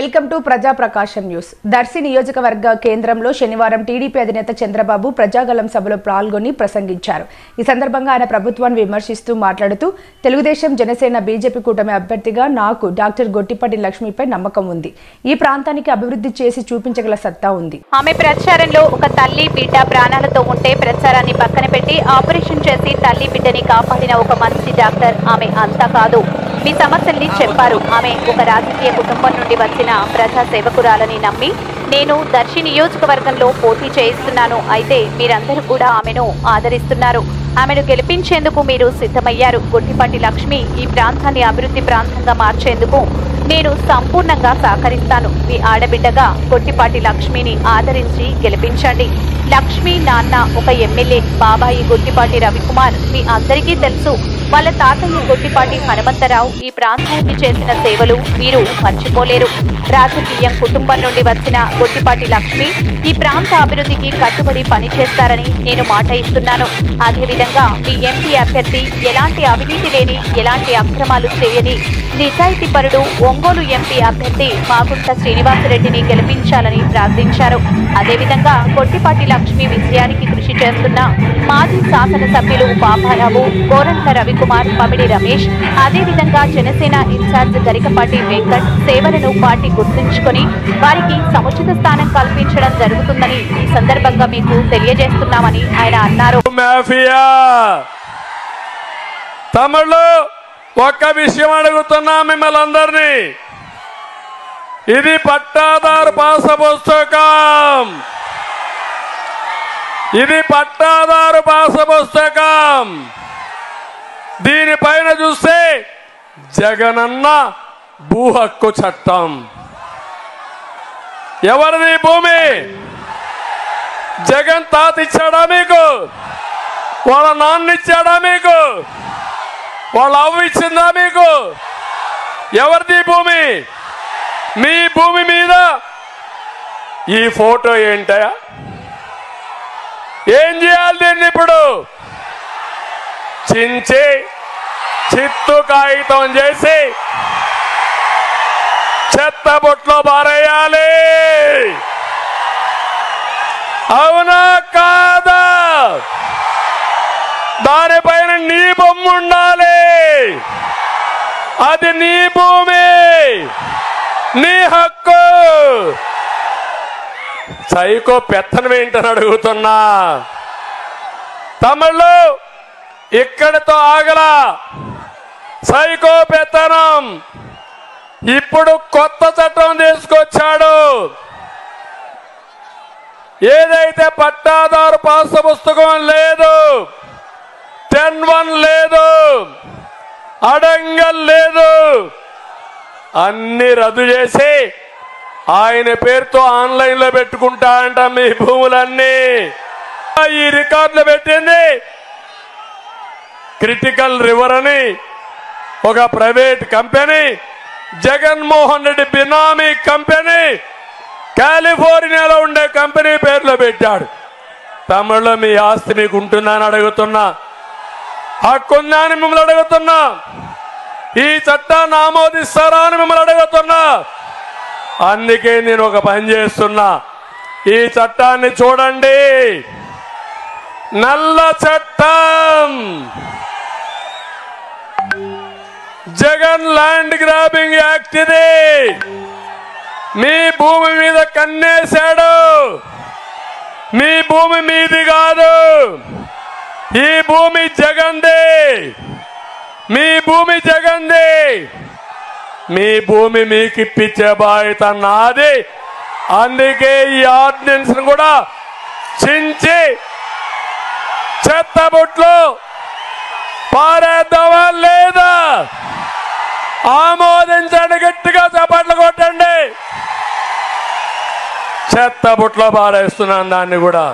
Welcome to ప్రజా ప్రకాశం news. Darsi నియోజకవర్గ కేంద్రంలో శనివారం టీడీపీ అధినేత చంద్రబాబు ప్రజాగళం సభలో పాల్గొని ప్రసంగించారు. ఈ సందర్భంగా ఆయన ప్రభుత్వాన్ని విమర్శిస్తూ మాట్లాడుతూ తెలుగుదేశం, జనసేన, బీజేపీ కూటమి అభ్యర్థిగా నాకు డాక్టర్ గొట్టిపాటి లక్ష్మిపై నమ్మకం ఉంది. ఈ ప్రాంతానికి అభివృద్ధి చేసి చూపించగల సత్తా ఉంది. ఆమె ప్రచారంలో ఒక తల్లి బిడ్డ ప్రాణాలతో ఉంటే ప్రచారాన్ని పక్కన పెట్టి ఆపరేషన్ చేసి తల్లి బిడ్డని కాపాడిన ఒక మంచి డాక్టర్ ఆమె అంతా కాదు. మీ సమస్యల్ని చెప్పారు. ఆమె ఒక రాజకీయ కుటుంబం నుండి వచ్చిన ప్రజా సేవకురాలని నమ్మి నేను దర్శి నియోజకవర్గంలో పోటీ చేయిస్తున్నాను. అయితే మీరందరూ కూడా ఆమెను ఆదరిస్తున్నారు. ఆమెను గెలిపించేందుకు మీరు సిద్ధమయ్యారు. గొట్టిపాటి లక్ష్మి ఈ ప్రాంతాన్ని అభివృద్ధి ప్రాంతంగా మార్చేందుకు నేను సంపూర్ణంగా సహకరిస్తాను. మీ ఆడబిడ్డగా గొట్టిపాటి లక్ష్మిని ఆదరించి గెలిపించండి. లక్ష్మి నాన్న ఒక ఎమ్మెల్యే, బాబాయి గొట్టిపాటి రవికుమార్ మీ అందరికీ తెలుసు. వాళ్ళ తాతయ్య గొట్టిపాటి హనుమంతరావు ఈ ప్రాంతానికి చేసిన సేవలు మీరు మర్చిపోలేరు. రాజకీయం కుటుంబం నుండి వచ్చిన గొట్టిపాటి లక్ష్మి ఈ ప్రాంత అభివృద్ధికి కట్టుబడి పనిచేస్తారని నేను మాట ఇస్తున్నాను. అదేవిధంగా మీ ఎంపీ అభ్యర్థి ఎలాంటి అవినీతి లేని, ఎలాంటి అక్రమాలు చేయని నిజాయితీపరుడు ఒంగోలు ఎంపీ అభ్యర్థి మాగుంట శ్రీనివాసరెడ్డిని గెలిపించాలని ప్రార్థించారు. అదేవిధంగా గొట్టిపాటి లక్ష్మి విజయానికి కృషి చేస్తున్న మాజీ శాసనసభ్యులు పాపారావు, గోరంట్ల రవికుమార్, పమిడి రమేష్, అదేవిధంగా జనసేన ఇన్ఛార్జ్ గరికపాటి వెంకట్ సేవలను పార్టీ గుర్తుంచుకొని వారికి సముచిత స్థానం కల్పించడం జరుగుతుందని ఈ సందర్భంగా మీకు తెలియజేస్తున్నామని ఆయన అన్నారు. తమిళలో ఒక్క విషయం అడుగుతున్నా మిమ్మల్ని అందరినీ, ఇది పట్టాదారు పాస పుస్తకం. ఇది పట్టాదారు పాస పుస్తకం. దీనిపైన చూస్తే జగనన్న భూ హక్కు చట్టం. ఎవరిది భూమి? జగన్ తాత ఇచ్చాడా మీకు? వాళ్ళ నాన్న ఇచ్చాడా మీకు? వాళ్ళ అవ్వ ఇచ్చిందా మీకు? ఎవరిది భూమి? మీ భూమి మీద ఈ ఫోటో ఏంటయా? ఏం చేయాలి దీన్ని? ఇప్పుడు చించి చిత్తు కాగితం చేసి చెత్త బొట్లో పారేయాలి. అవునా కాదా? దానిపైన నీ బొమ్మ ఉండాలి. అది నీ భూమి, నీ హక్కు. సైకో పెత్తనం ఏంటని అడుగుతున్నా. తమిళలో ఇక్కడితో ఆగలా సైకో పెత్తనం. ఇప్పుడు కొత్త చట్టం తీసుకొచ్చాడు. ఏదైతే పట్టాదారు పాస్ పుస్తకం లేదు, 10-1 లేదు, అడంగల్ లేదు, అన్ని రద్దు చేసి ఆయన పేరుతో ఆన్లైన్ లో పెట్టుకుంటా అంట మీ భూములన్నీ. ఈ రికార్డులు పెట్టింది క్రిటికల్ రివర్ అని ఒక ప్రైవేట్ కంపెనీ, జగన్మోహన్ రెడ్డి బినామీ కంపెనీ, కాలిఫోర్నియాలో ఉండే కంపెనీ పేర్లో పెట్టాడు. తమిళలో మీ ఆస్తి మీకు ఉంటుందని అడుగుతున్నా, హక్కుందా అని మిమ్మల్ని అడుగుతున్నా, ఈ చట్టాన్ని ఆమోదిస్తారా అని మిమ్మల్ని అడుగుతున్నా. అందుకే నేను ఒక పని చేస్తున్నా. ఈ చట్టాన్ని చూడండి. నల్ల చట్టం. జగన్ ల్యాండ్ గ్రాబింగ్ యాక్ట్ ఇది. మీ భూమి మీద కన్నేశాడు. మీ భూమి మీది కాదు. ఈ భూమి జగన్దే. మీ భూమి జగన్దే. మీ భూమి మీకు ఇప్పించే బాధ్యత నాది. అందుకే ఈ ఆర్డినెన్స్ కూడా చించి చెత్తబుట్లో పారేద్దామా లేదా? ఆమోదించండి, గట్టిగా చప్పట్లు కొట్టండి. చెత్తబుట్లో పారేస్తున్నాను దాన్ని కూడా.